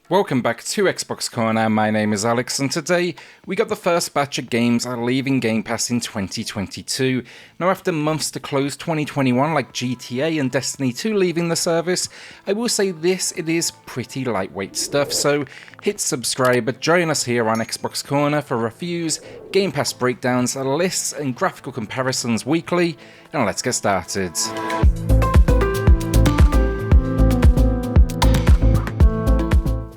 Welcome back to Xbox Corner, my name is Alex, and today we got the first batch of games leaving Game Pass in 2022. Now after months to close 2021 like GTA and Destiny 2 leaving the service, I will say it is pretty lightweight stuff, so hit subscribe, but join us here on Xbox Corner for reviews, Game Pass breakdowns, lists and graphical comparisons weekly, and let's get started.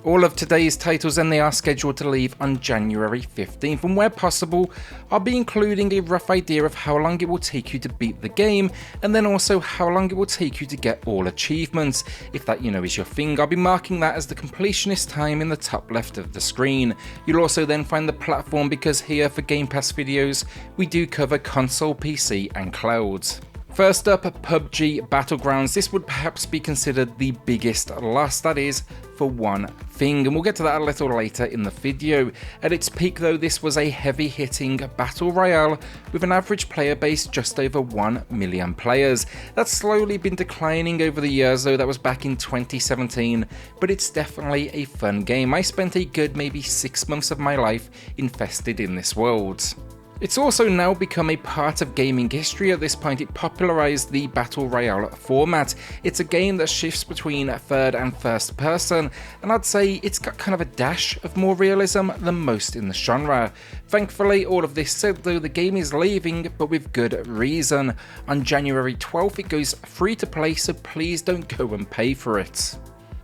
All of today's titles then they are scheduled to leave on January 15th, and where possible I'll be including a rough idea of how long it will take you to beat the game, and then also how long it will take you to get all achievements. If that is your thing, I'll be marking that as the completionist time in the top left of the screen. You'll also then find the platform, because here for Game Pass videos we do cover console, PC and cloud. First up, PUBG Battlegrounds. This would perhaps be considered the biggest loss, that is, for one thing, and we'll get to that a little later in the video. At its peak though, this was a heavy-hitting battle royale with an average player base just over 1 million players. That's slowly been declining over the years though, that was back in 2017, but it's definitely a fun game. I spent a good maybe 6 months of my life invested in this world. It's also now become a part of gaming history. At this point, it popularized the Battle Royale format. It's a game that shifts between third and first person, and I'd say it's got kind of a dash of more realism than most in the genre. Thankfully, all of this said though, the game is leaving, but with good reason. On January 12th, it goes free to play, so please don't go and pay for it.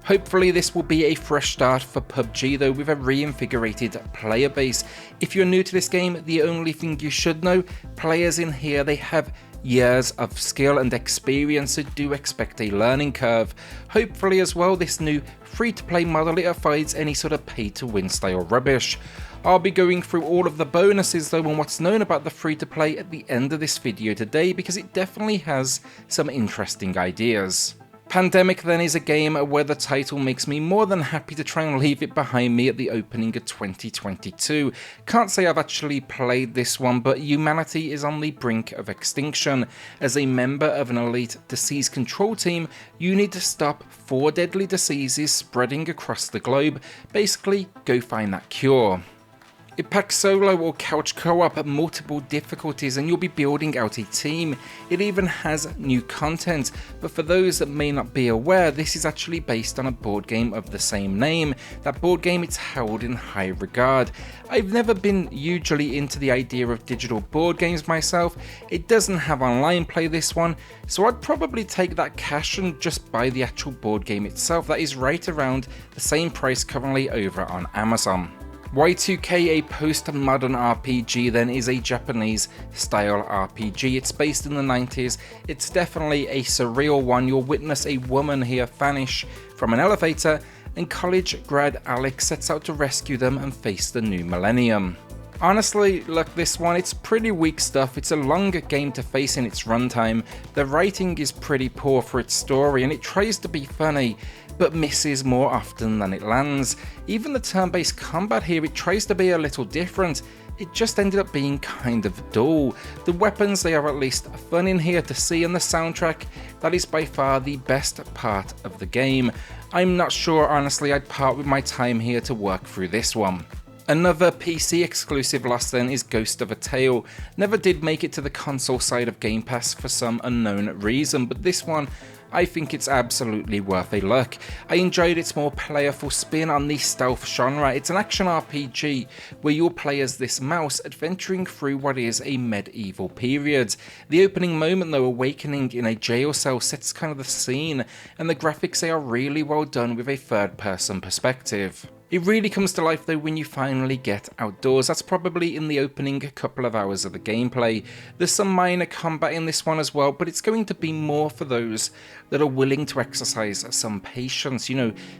Hopefully this will be a fresh start for PUBG though, with a reinvigorated player base. If you're new to this game, the only thing you should know, players in here, they have years of skill and experience, so do expect a learning curve. Hopefully as well, this new free-to-play model, it avoids any sort of pay-to-win style rubbish. I'll be going through all of the bonuses though and what's known about the free-to-play at the end of this video today, because it definitely has some interesting ideas. Pandemic then is a game where the title makes me more than happy to try and leave it behind me at the opening of 2022. Can't say I've actually played this one, but humanity is on the brink of extinction. As a member of an elite disease control team, you need to stop 4 deadly diseases spreading across the globe. Basically, go find that cure. It packs solo or couch co-op at multiple difficulties, and you'll be building out a team. It even has new content, but for those that may not be aware, this is actually based on a board game of the same name. That board game, it's held in high regard. I've never been hugely into the idea of digital board games myself. It doesn't have online play, this one, so I'd probably take that cash and just buy the actual board game itself. That is right around the same price currently over on Amazon. YIIK A PostmoderN RPG then is a Japanese style RPG. It's based in the 90s. It's definitely a surreal one. You'll witness a woman here vanish from an elevator, and college grad Alex sets out to rescue them and face the new millennium. Honestly, look, this one, it's pretty weak stuff. It's a longer game to face in its runtime. The writing is pretty poor for its story, and it tries to be funny, but misses more often than it lands. Even the turn-based combat here, it tries to be a little different. It just ended up being kind of dull. The weapons, they are at least fun in here to see, and the soundtrack, that is by far the best part of the game. I'm not sure, honestly, I'd part with my time here to work through this one. Another PC exclusive loss then is Ghost of a Tale. Never did make it to the console side of Game Pass for some unknown reason, but this one, I think it's absolutely worth a look. I enjoyed its more playful spin on the stealth genre. It's an action RPG where you'll play as this mouse adventuring through what is a medieval period. The opening moment though, awakening in a jail cell, sets kind of the scene, and the graphics, they are really well done with a third person perspective. It really comes to life though when you finally get outdoors. That's probably in the opening couple of hours of the gameplay. There's some minor combat in this one as well, but it's going to be more for those that are willing to exercise some patience,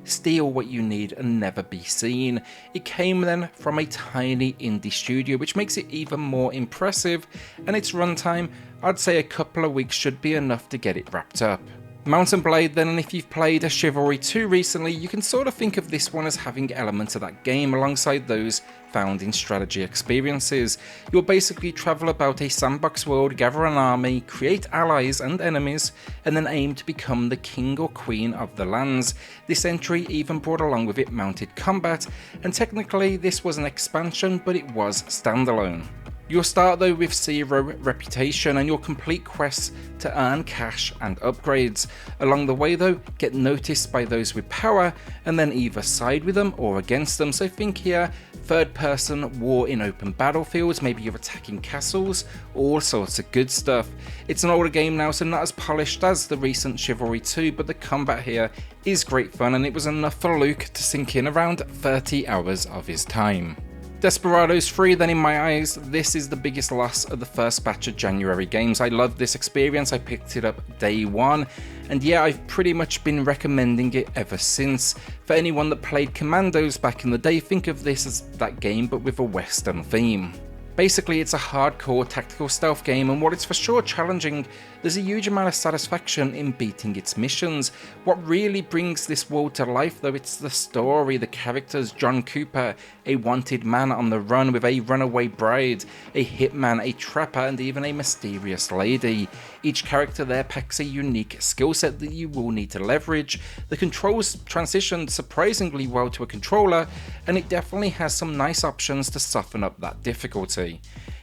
steal what you need and never be seen. It came then from a tiny indie studio, which makes it even more impressive, and its runtime, I'd say a couple of weeks should be enough to get it wrapped up. Mount & Blade then, and if you've played a Chivalry 2 recently, you can sort of think of this one as having elements of that game alongside those found in strategy experiences. You'll basically travel about a sandbox world, gather an army, create allies and enemies, and then aim to become the king or queen of the lands. This entry even brought along with it mounted combat, and technically this was an expansion, but it was standalone. You'll start though with 0 reputation and you'll complete quests to earn cash and upgrades. Along the way though, get noticed by those with power and then either side with them or against them. So think here, third person war in open battlefields, maybe you're attacking castles, all sorts of good stuff. It's an older game now, so not as polished as the recent Chivalry 2, but the combat here is great fun and it was enough for Luke to sink in around 30 hours of his time. Desperados III then, in my eyes, this is the biggest loss of the first batch of January games. I loved this experience, I picked it up day one, and yeah, I've pretty much been recommending it ever since. For anyone that played Commandos back in the day, think of this as that game but with a Western theme. Basically, it's a hardcore tactical stealth game, and while it's for sure challenging, there's a huge amount of satisfaction in beating its missions. What really brings this world to life though, it's the story, the characters. John Cooper, a wanted man on the run with a runaway bride, a hitman, a trapper, and even a mysterious lady. Each character there packs a unique skill set that you will need to leverage. The controls transitioned surprisingly well to a controller, and it definitely has some nice options to soften up that difficulty.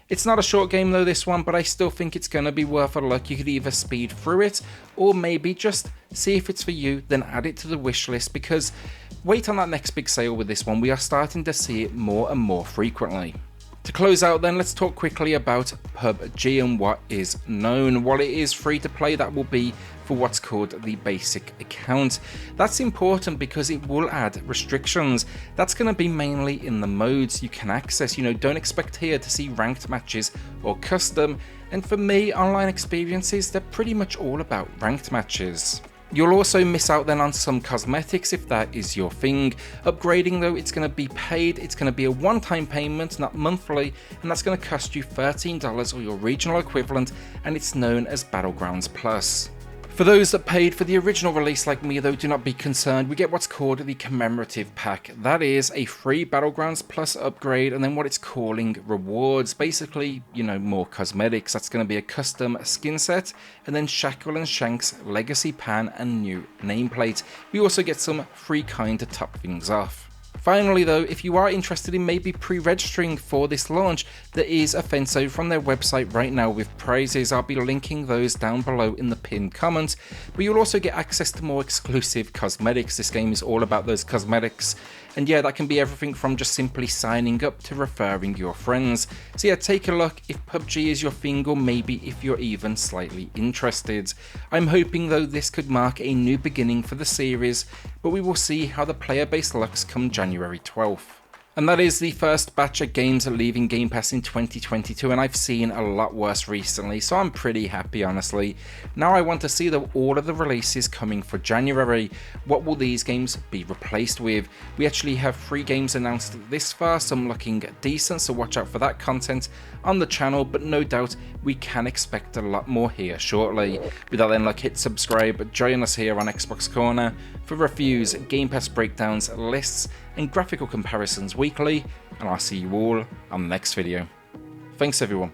It's not a short game though, this one, but I still think it's going to be worth a look. You could either speed through it or maybe just see if it's for you, then add it to the wish list, because wait on that next big sale with this one. We are starting to see it more and more frequently. To close out then, let's talk quickly about PUBG and what is known. While it is free to play, that will be for what's called the basic account. That's important because it will add restrictions. That's going to be mainly in the modes you can access. Don't expect here to see ranked matches or custom, and for me, online experiences, they're pretty much all about ranked matches. You'll also miss out then on some cosmetics if that is your thing. Upgrading though, it's going to be paid, it's going to be a one-time payment, not monthly, and that's going to cost you $13 or your regional equivalent, and it's known as Battlegrounds Plus. For those that paid for the original release like me though, do not be concerned, we get what's called the commemorative pack. That is a free Battlegrounds Plus upgrade and then what it's calling rewards. Basically, more cosmetics. That's going to be a custom skin set and then Shackle and Shank's legacy pan and new nameplate. We also get some free kind to top things off. Finally though, if you are interested in maybe pre-registering for this launch, there is a Fenso from their website right now with prizes. I'll be linking those down below in the pinned comment, but you'll also get access to more exclusive cosmetics. This game is all about those cosmetics, and yeah, that can be everything from just simply signing up to referring your friends. So yeah, take a look if PUBG is your thing, or maybe if you're even slightly interested. I'm hoping though this could mark a new beginning for the series, but we will see how the player base looks come January 12th. And that is the first batch of games leaving Game Pass in 2022, and I've seen a lot worse recently, so I'm pretty happy honestly. Now I want to see all of the releases coming for January. What will these games be replaced with? We actually have 3 games announced this far, some looking decent, so watch out for that content on the channel, but no doubt we can expect a lot more here shortly. Without then luck, hit subscribe, join us here on Xbox Corner for reviews, Game Pass breakdowns, lists, and graphical comparisons weekly, and I'll see you all on the next video. Thanks everyone.